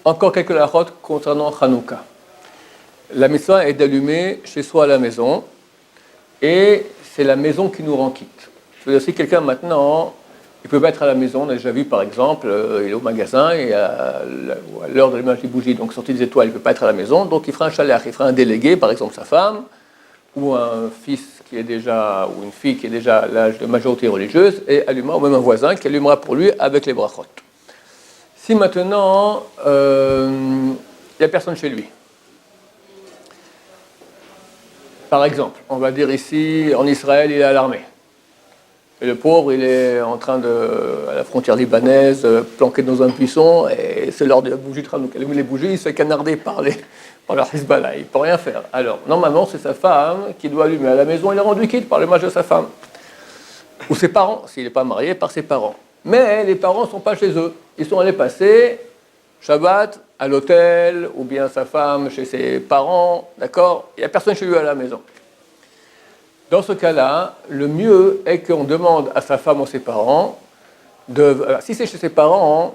Encore quelques halachot concernant Hanouka. La mitzvah est d'allumer chez soi à la maison, et c'est la maison qui nous rend quitte. C'est-à-dire si quelqu'un maintenant, il peut pas être à la maison, on a déjà vu par exemple, il est au magasin et à l'heure de l'allumage des bougies, donc sortie des étoiles, il ne peut pas être à la maison, donc il fera un shalach, il fera un délégué, par exemple sa femme, ou un fils qui est déjà, ou une fille qui est déjà à l'âge de majorité religieuse, et allumera, ou même un voisin qui allumera pour lui avec les brachot. Si maintenant, il n'y a personne chez lui, par exemple, on va dire ici, en Israël, il est à l'armée. Et le pauvre, il est en train à la frontière libanaise, planqué dans un buisson, et c'est l'heure de la bougie de Hanouka. Il allume les bougies, il se fait canarder par le Hezbollah, il ne peut rien faire. Alors, normalement, c'est sa femme qui doit allumer à la maison, il est rendu quitte par le mari de sa femme. Ou ses parents, s'il n'est pas marié, par ses parents. Mais les parents ne sont pas chez eux. Ils sont allés passer Shabbat à l'hôtel, ou bien sa femme chez ses parents, d'accord ? Il n'y a personne chez lui à la maison. Dans ce cas-là, le mieux est qu'on demande à sa femme ou ses parents, si c'est chez ses parents,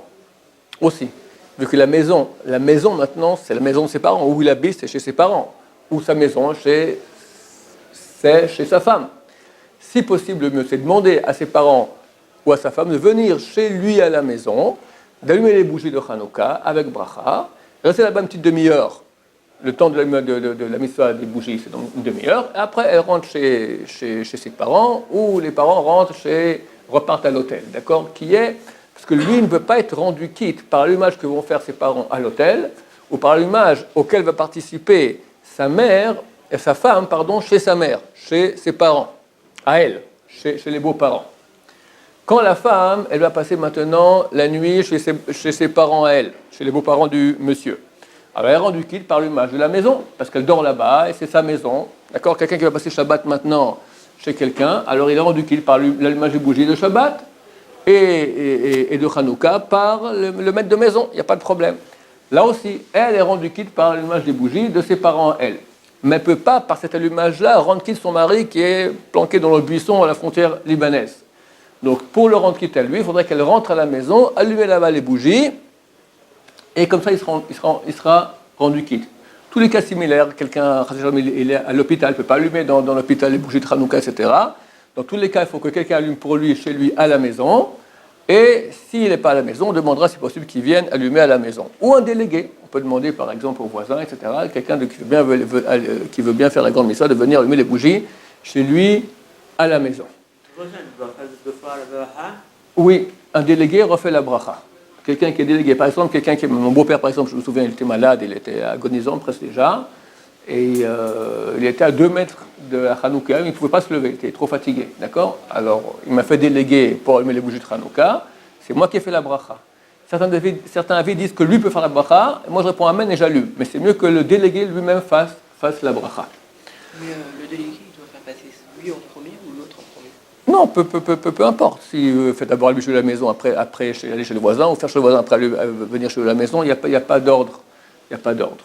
aussi, vu que la maison maintenant, c'est la maison de ses parents, où il habite, c'est chez ses parents, ou sa maison, c'est chez sa femme. Si possible, le mieux, c'est de demander à ses parents ou à sa femme de venir chez lui à la maison, d'allumer les bougies de Hanouka avec bracha, rester là-bas une petite demi-heure. Le temps de la mitzvah des bougies, c'est donc une demi-heure. Et après, elle rentre chez ses parents, ou les parents repartent à l'hôtel, d'accord ? Parce que lui ne peut pas être rendu quitte par l'allumage que vont faire ses parents à l'hôtel, ou par l'allumage auquel va participer sa femme, chez sa mère, chez ses parents, à elle, chez les beaux-parents. Quand la femme, elle va passer maintenant la nuit chez ses parents à elle, chez les beaux-parents du monsieur. Alors elle est rendue quitte par l'allumage de la maison, parce qu'elle dort là-bas, et c'est sa maison. D'accord ? Quelqu'un qui va passer Shabbat maintenant chez quelqu'un, alors il est rendu quitte par l'allumage des bougies de Shabbat et de Hanouka par le maître de maison, il n'y a pas de problème. Là aussi, elle est rendue quitte par l'allumage des bougies de ses parents à elle. Mais elle ne peut pas, par cet allumage-là, rendre quitte son mari qui est planqué dans le buisson à la frontière libanaise. Donc pour le rendre quitte à lui, il faudrait qu'elle rentre à la maison, allumer là-bas les bougies, et comme ça, il sera rendu quitte. Tous les cas similaires, quelqu'un il est à l'hôpital, il ne peut pas allumer dans l'hôpital les bougies de Hanouka, etc. Dans tous les cas, il faut que quelqu'un allume pour lui, chez lui, à la maison. Et s'il n'est pas à la maison, on demandera si possible qu'il vienne allumer à la maison. Ou un délégué. On peut demander, par exemple, aux voisins, etc., quelqu'un qui veut bien faire la grande mission, de venir allumer les bougies chez lui, à la maison. Oui, un délégué refait la bracha. Quelqu'un qui est délégué, par exemple, mon beau-père, par exemple, je me souviens, il était malade, il était agonisant presque déjà, et il était à 2 mètres de la Hanouka, il ne pouvait pas se lever, il était trop fatigué, d'accord ? Alors, il m'a fait déléguer pour allumer les bougies de Hanouka, c'est moi qui ai fait la bracha. Certains avis disent que lui peut faire la bracha, et moi je réponds amen et j'allume, mais c'est mieux que le délégué lui-même fasse la bracha. Mais le délégué, il doit faire passer lui en premier ou l'autre en premier ? Non, peu importe. Si fait d'abord allumer chez la maison, après aller chez le voisin, ou faire chez le voisin, après venir chez la maison, il n'y a pas d'ordre. Il n'y a pas d'ordre.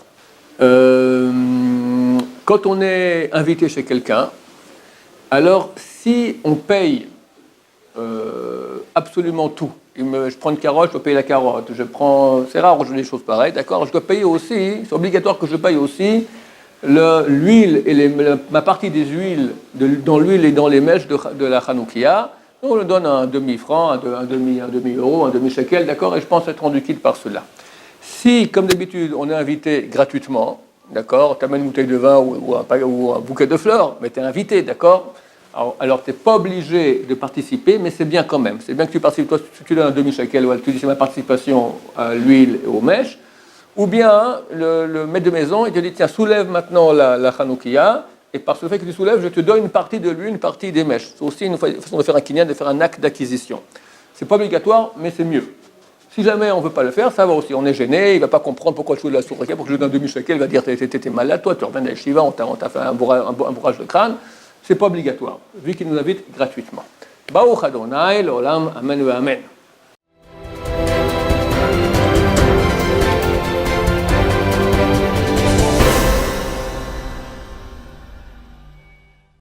Quand on est invité chez quelqu'un, alors si on paye absolument tout, je prends une carotte, je dois payer la carotte, c'est rare aujourd'hui des choses pareilles, d'accord ? Je dois payer aussi, c'est obligatoire que je paye aussi l'huile et ma partie des huiles dans l'huile et dans les mèches de la Hanoukia. On le donne un demi-franc, un demi-euro, un demi-shekel, d'accord ? Et je pense être rendu quitte par cela. Si, comme d'habitude, on est invité gratuitement, d'accord ? Tu amènes une bouteille de vin ou un bouquet de fleurs, mais tu es invité, d'accord ? Alors tu n'es pas obligé de participer, mais c'est bien quand même. C'est bien que tu participes. Toi, si tu donnes un demi-shekel, ou tu dis c'est ma participation à l'huile et aux mèches. Ou bien, le maître de maison, il te dit, tiens, soulève maintenant la Hanoukia, et par ce fait que tu soulèves, je te donne une partie de l'huile, une partie des mèches. C'est aussi une façon de faire un kinyan, de faire un acte d'acquisition. C'est pas obligatoire, mais c'est mieux. Si jamais on ne veut pas le faire, ça va aussi. On est gêné, il ne va pas comprendre pourquoi je fais de la sourika, pour que je donne un demi-shekel, il va dire, t'es malade, toi, tu reviens de la yeshiva, on t'a fait un bourrage de crâne. C'est pas obligatoire, vu qu'il nous invite gratuitement. Baruch Adonai, l'olam, amen ve amen.